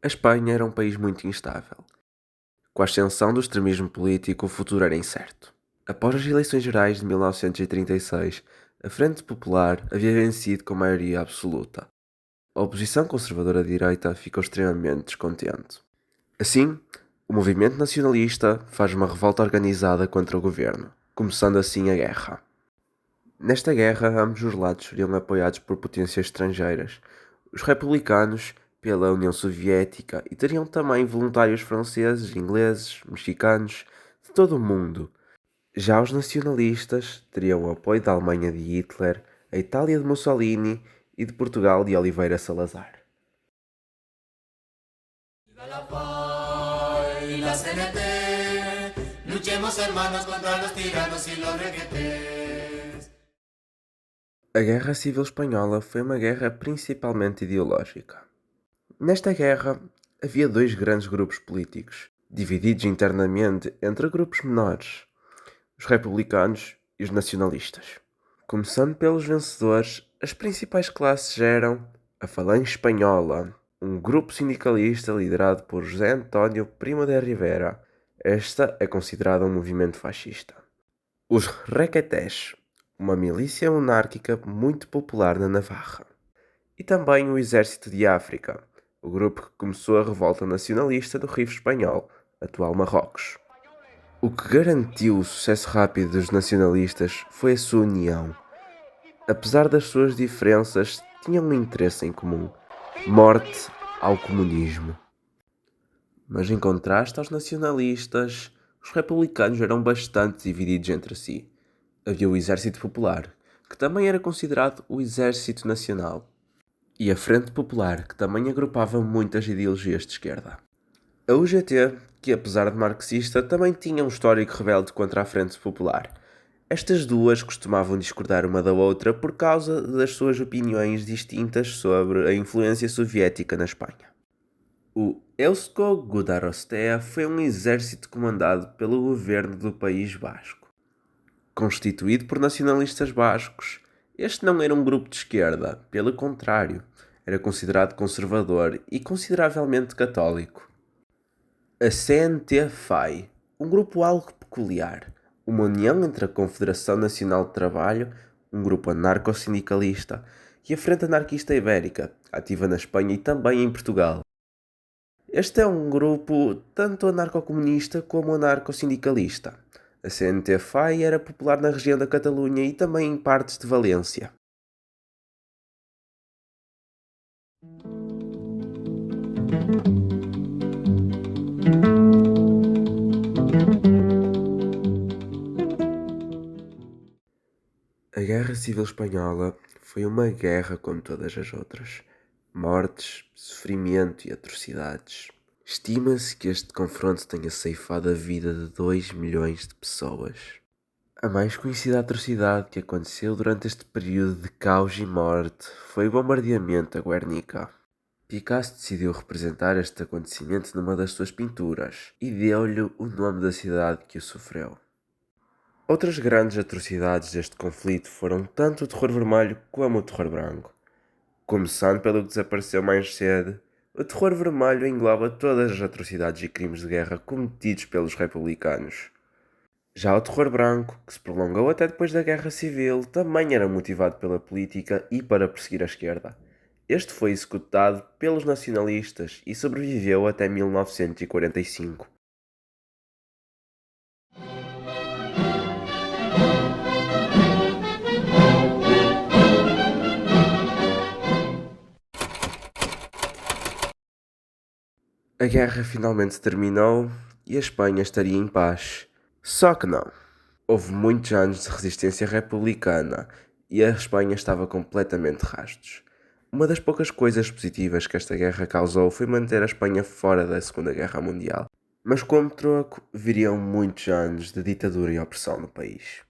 A Espanha era um país muito instável. Com a ascensão do extremismo político, o futuro era incerto. Após as eleições gerais de 1936, a Frente Popular havia vencido com maioria absoluta. A oposição conservadora de direita ficou extremamente descontente. Assim, o movimento nacionalista faz uma revolta organizada contra o governo, começando assim a guerra. Nesta guerra, ambos os lados seriam apoiados por potências estrangeiras, os republicanos pela União Soviética e teriam também voluntários franceses, ingleses, mexicanos, de todo o mundo. Já os nacionalistas teriam o apoio da Alemanha de Hitler, a Itália de Mussolini e de Portugal de Oliveira Salazar. Viva la FAI y la CNT, luchemos hermanos contra los tiranos y los requetés. A Guerra Civil Espanhola foi uma guerra principalmente ideológica. Nesta guerra havia dois grandes grupos políticos, divididos internamente entre grupos menores, os republicanos e os nacionalistas. Começando pelos vencedores, as principais classes eram a Falange Espanhola, um grupo sindicalista liderado por José António Primo de Rivera. Esta é considerada um movimento fascista. Os Requetés, uma milícia monárquica muito popular na Navarra. E também o Exército de África, o grupo que começou a revolta nacionalista do Rif Espanhol, atual Marrocos. O que garantiu o sucesso rápido dos nacionalistas foi a sua união. Apesar das suas diferenças, tinham um interesse em comum: morte ao comunismo. Mas em contraste aos nacionalistas, os republicanos eram bastante divididos entre si. Havia o Exército Popular, que também era considerado o Exército Nacional, e a Frente Popular, que também agrupava muitas ideologias de esquerda. A UGT, que apesar de marxista, também tinha um histórico rebelde contra a Frente Popular. Estas duas costumavam discordar uma da outra por causa das suas opiniões distintas sobre a influência soviética na Espanha. O Eusko Gudarostea foi um exército comandado pelo governo do País Basco. Constituído por nacionalistas bascos, este não era um grupo de esquerda, pelo contrário, era considerado conservador e consideravelmente católico. A CNT-FAI, um grupo algo peculiar, uma união entre a Confederação Nacional de Trabalho, um grupo anarco-sindicalista, e a Frente Anarquista Ibérica, ativa na Espanha e também em Portugal. Este é um grupo tanto anarco-comunista como anarco-sindicalista. A CNT-FAI era popular na região da Catalunha e também em partes de Valência. A Guerra Civil Espanhola foi uma guerra como todas as outras. Mortes, sofrimento e atrocidades. Estima-se que este confronto tenha ceifado a vida de 2 milhões de pessoas. A mais conhecida atrocidade que aconteceu durante este período de caos e morte foi o bombardeamento a Guernica. Picasso decidiu representar este acontecimento numa das suas pinturas e deu-lhe o nome da cidade que o sofreu. Outras grandes atrocidades deste conflito foram tanto o terror vermelho como o terror branco. Começando pelo que desapareceu mais cedo, o terror vermelho engloba todas as atrocidades e crimes de guerra cometidos pelos republicanos. Já o terror branco, que se prolongou até depois da Guerra Civil, também era motivado pela política e para perseguir a esquerda. Este foi executado pelos nacionalistas e sobreviveu até 1945. A guerra finalmente terminou e a Espanha estaria em paz. Só que não. Houve muitos anos de resistência republicana e a Espanha estava completamente de rastos. Uma das poucas coisas positivas que esta guerra causou foi manter a Espanha fora da Segunda Guerra Mundial. Mas como troco, viriam muitos anos de ditadura e opressão no país.